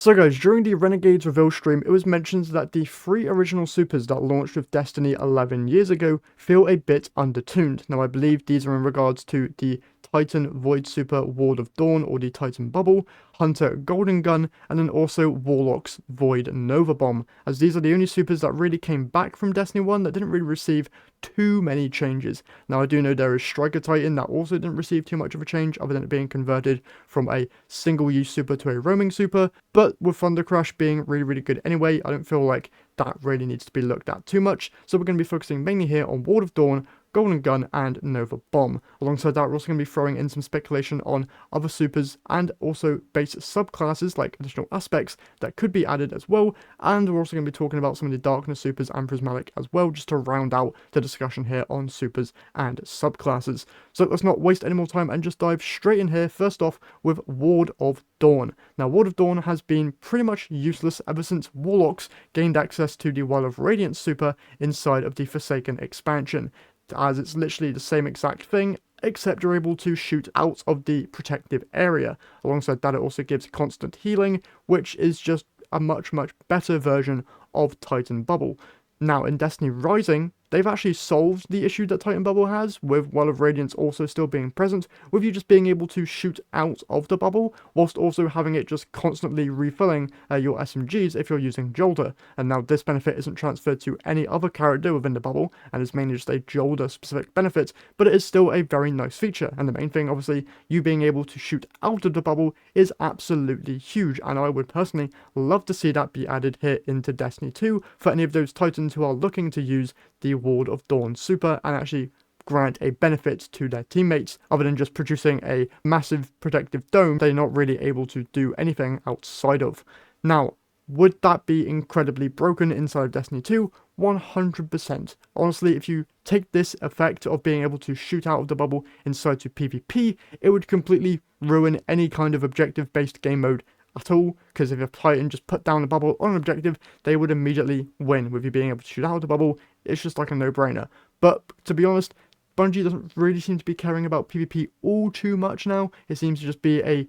So guys, during the Renegades reveal stream, it was mentioned that the 3 original supers that launched with Destiny 11 years ago feel a bit undertuned. Now I believe these are in regards to the Titan Void Super Ward of Dawn, or the Titan Bubble, Hunter Golden Gun, and then also Warlock's Void Nova Bomb, as these are the only supers that really came back from Destiny 1 that didn't really receive too many changes. Now I do know there is Striker Titan that also didn't receive too much of a change other than it being converted from a single-use super to a roaming super, but with Thunder Crash being really good anyway, I don't feel like that really needs to be looked at too much, so we're going to be focusing mainly here on Ward of Dawn, Golden Gun, and Nova Bomb. Alongside that, we're also going to be throwing in some speculation on other supers and also base subclasses like additional aspects that could be added as well, and we're also going to be talking about some of the Darkness supers and Prismatic as well, just to round out the discussion here on supers and subclasses. So let's not waste any more time and just dive straight in here, first off with Ward of Dawn. Now, Ward of Dawn has been pretty much useless ever since Warlocks gained access to the Well of Radiance super inside of the Forsaken expansion, as it's literally the same exact thing, except you're able to shoot out of the protective area. Alongside that, it also gives constant healing, which is just a much better version of Titan Bubble. Now, in Destiny Rising, they've actually solved the issue that Titan Bubble has, with Well of Radiance also still being present, with you just being able to shoot out of the bubble, whilst also having it just constantly refilling your SMGs if you're using Jolder. And now this benefit isn't transferred to any other character within the bubble, and is mainly just a Jolder specific benefit, but it is still a very nice feature. And the main thing, obviously, you being able to shoot out of the bubble is absolutely huge, and I would personally love to see that be added here into Destiny 2 for any of those Titans who are looking to use the Ward of Dawn super and actually grant a benefit to their teammates, other than just producing a massive protective dome they're not really able to do anything outside of. Now, would that be incredibly broken inside of Destiny 2? 100%. Honestly, if you take this effect of being able to shoot out of the bubble inside to PvP, it would completely ruin any kind of objective-based game mode at all, because if a Titan just put down a bubble on an objective, they would immediately win. With you being able to shoot out of the bubble, it's just like a no-brainer. But to be honest, Bungie doesn't really seem to be caring about PvP all too much now. It seems to just be a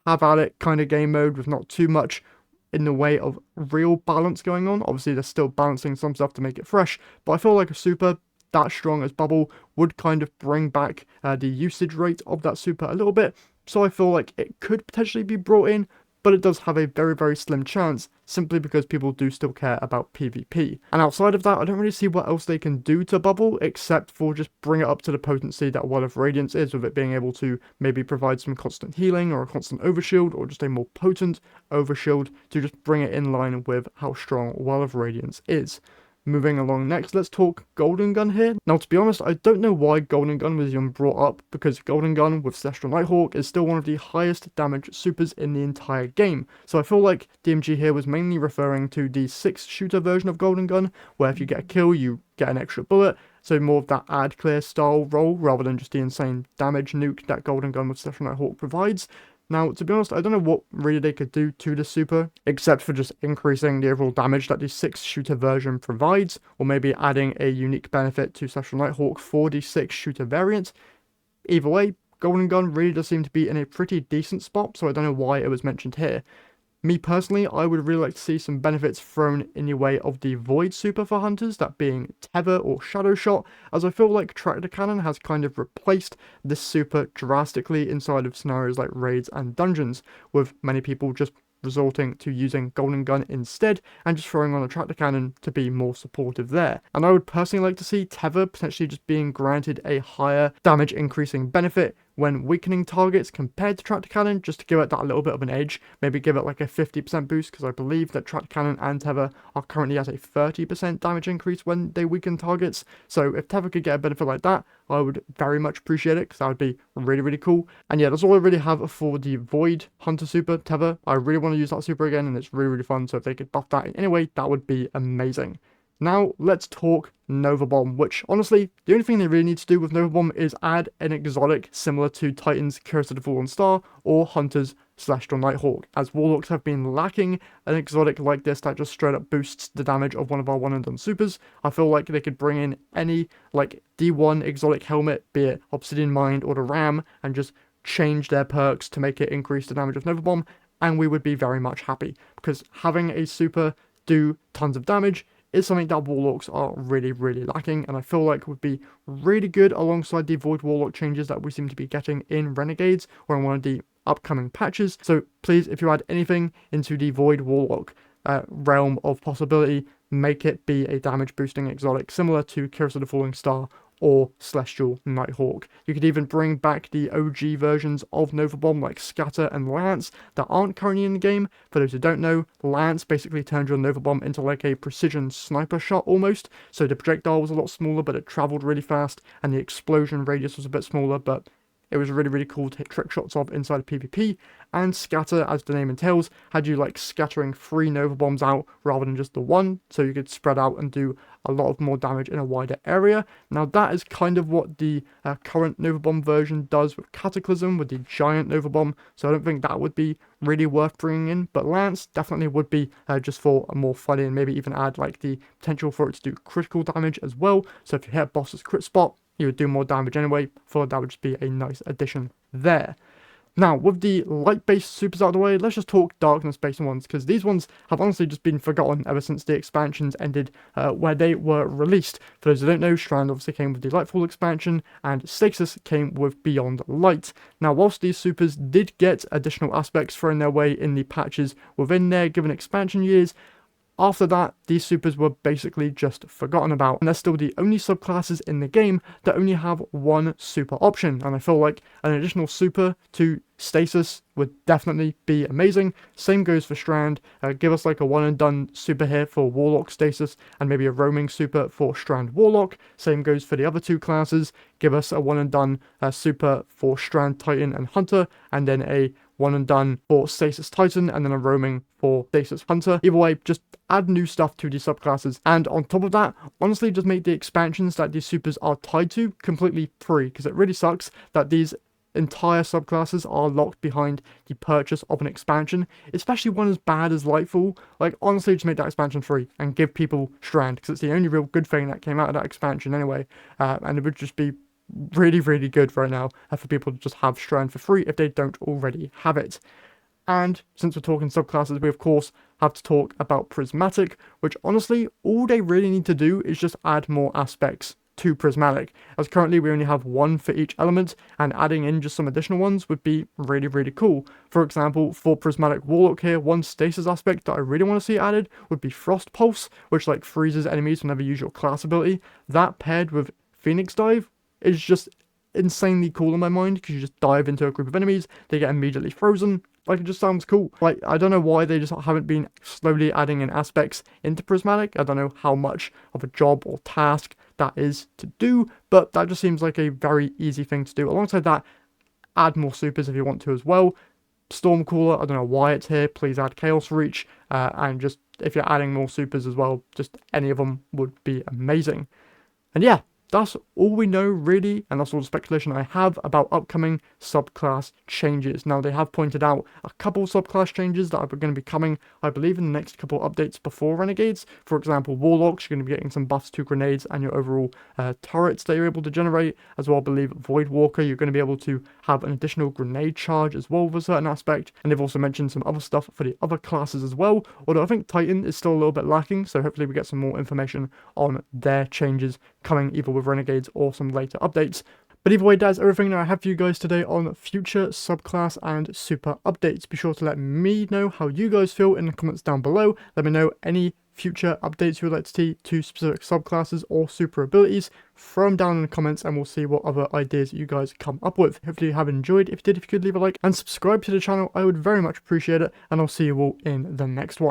have at it kind of game mode with not too much in the way of real balance going on. Obviously, they're still balancing some stuff to make it fresh, but I feel like a super that strong as Bubble would kind of bring back the usage rate of that super a little bit. So I feel like it could potentially be brought in, but it does have a very slim chance, simply because people do still care about PvP. And outside of that, I don't really see what else they can do to Bubble, except for just bring it up to the potency that Well of Radiance is, with it being able to maybe provide some constant healing, or a constant overshield, or just a more potent overshield to just bring it in line with how strong Well of Radiance is. Moving along next, let's talk Golden Gun here. Now, to be honest, I don't know why Golden Gun was even brought up, because Golden Gun with Celestial Nighthawk is still one of the highest damage supers in the entire game. So I feel like DMG here was mainly referring to the 6-shooter version of Golden Gun, where if you get a kill, you get an extra bullet. So more of that ad clear style role, rather than just the insane damage nuke that Golden Gun with Celestial Nighthawk provides. Now, to be honest, I don't know what really they could do to the super, except for just increasing the overall damage that the 6-shooter version provides, or maybe adding a unique benefit to Celestial Nighthawk for the 6-shooter variant. Either way, Golden Gun really does seem to be in a pretty decent spot, so I don't know why it was mentioned here. Me personally, I would really like to see some benefits thrown in the way of the Void super for Hunters, that being Tether or Shadow Shot, as I feel like Tractor Cannon has kind of replaced this super drastically inside of scenarios like raids and dungeons, with many people just resorting to using Golden Gun instead, and just throwing on a Tractor Cannon to be more supportive there. And I would personally like to see Tether potentially just being granted a higher damage increasing benefit when weakening targets compared to Tractor Cannon, just to give it that little bit of an edge. Maybe give it like a 50% boost, because I believe that Tractor Cannon and Tether are currently at a 30% damage increase when they weaken targets. So if Tether could get a benefit like that, I would very much appreciate it, because that would be really cool. And yeah, that's all I really have for the Void Hunter super, Tether. I really want to use that super again, and it's really fun, so if they could buff that in any way, that would be amazing. Now, let's talk Nova Bomb, which, honestly, the only thing they really need to do with Nova Bomb is add an exotic similar to Titan's Curse of the Fallen Star or Hunter's Celestial Nighthawk, as Warlocks have been lacking an exotic like this that just straight up boosts the damage of one of our one-and-done supers. I feel like they could bring in any, like, D1 exotic helmet, be it Obsidian Mind or the Ram, and just change their perks to make it increase the damage of Nova Bomb, and we would be very much happy, because having a super do tons of damage is something that Warlocks are really, really lacking, and I feel like would be really good alongside the Void Warlock changes that we seem to be getting in Renegades or in one of the upcoming patches. So please, if you add anything into the Void Warlock realm of possibility, make it be a damage boosting exotic similar to Curse of the Falling Star or Celestial Nighthawk. You could even bring back the OG versions of Nova Bomb like Scatter and Lance that aren't currently in the game. For those who don't know, Lance basically turned your Nova Bomb into like a precision sniper shot almost. So the projectile was a lot smaller, but it traveled really fast, and the explosion radius was a bit smaller, but it was really, really cool to hit trick shots of inside of PvP. And Scatter, as the name entails, had you like scattering 3 Nova Bombs out rather than just the one, so you could spread out and do a lot of more damage in a wider area. Now that is kind of what the current Nova Bomb version does with Cataclysm, with the giant Nova Bomb, so I don't think that would be really worth bringing in, but Lance definitely would be just for a more funny, and maybe even add like the potential for it to do critical damage as well. So if you hit a boss's crit spot, you would do more damage anyway. So that would just be a nice addition there. Now, with the light-based supers out of the way, let's just talk darkness-based ones, because these ones have honestly just been forgotten ever since the expansions ended where they were released. For those who don't know, Strand obviously came with the Lightfall expansion, and Stasis came with Beyond Light. Now, whilst these supers did get additional aspects thrown their way in the patches within their given expansion years, after that, these supers were basically just forgotten about, and they're still the only subclasses in the game that only have one super option, and I feel like an additional super to Stasis would definitely be amazing. Same goes for Strand. Give us like a one and done super here for Warlock Stasis, and maybe a roaming super for Strand Warlock. Same goes for the other 2 classes. Give us a one and done super for Strand Titan and Hunter, and then a one and done for Stasis Titan, and then a roaming for Stasis Hunter. Either way, just add new stuff to these subclasses, and on top of that, honestly just make the expansions that these supers are tied to completely free, because it really sucks that these entire subclasses are locked behind the purchase of an expansion, especially one as bad as Lightfall. Like, honestly, just make that expansion free and give people Strand, because it's the only real good thing that came out of that expansion anyway, and it would just be really, really good right now for people to just have Strand for free if they don't already have it. And since we're talking subclasses, we of course have to talk about Prismatic, which honestly, all they really need to do is just add more aspects to Prismatic, as currently we only have 1 for each element, and adding in just some additional ones would be really, really cool. For example, for Prismatic Warlock here, one stasis aspect that I really want to see added would be Frost Pulse, which like freezes enemies whenever you use your class ability. That paired with Phoenix Dive is just insanely cool in my mind, because you just dive into a group of enemies, they get immediately frozen. Like, it just sounds cool. Like, I don't know why they just haven't been slowly adding in aspects into Prismatic. I don't know how much of a job or task that is to do, but that just seems like a very easy thing to do. Alongside that, add more supers if you want to as well. Stormcaller, I don't know why it's here, please add Chaos Reach, and just, if you're adding more supers as well, just any of them would be amazing. And yeah, that's all we know really, and that's all the speculation I have about upcoming subclass changes. Now, they have pointed out a couple subclass changes that are going to be coming, I believe, in the next couple updates before Renegades. For example, Warlocks, you're going to be getting some buffs to grenades and your overall turrets that you're able to generate. As well, I believe Voidwalker, you're going to be able to have an additional grenade charge as well with a certain aspect. And they've also mentioned some other stuff for the other classes as well, although I think Titan is still a little bit lacking, so hopefully we get some more information on their changes coming either with Renegades or some later updates. But either way, that's everything that I have for you guys today on future subclass and super updates. Be sure to let me know how you guys feel in the comments down below. Let me know any future updates you would like to see to specific subclasses or super abilities. Throw them down in the comments and we'll see what other ideas you guys come up with. Hopefully you have enjoyed. If you did, if you could leave a like and subscribe to the channel, I would very much appreciate it. And I'll see you all in the next one.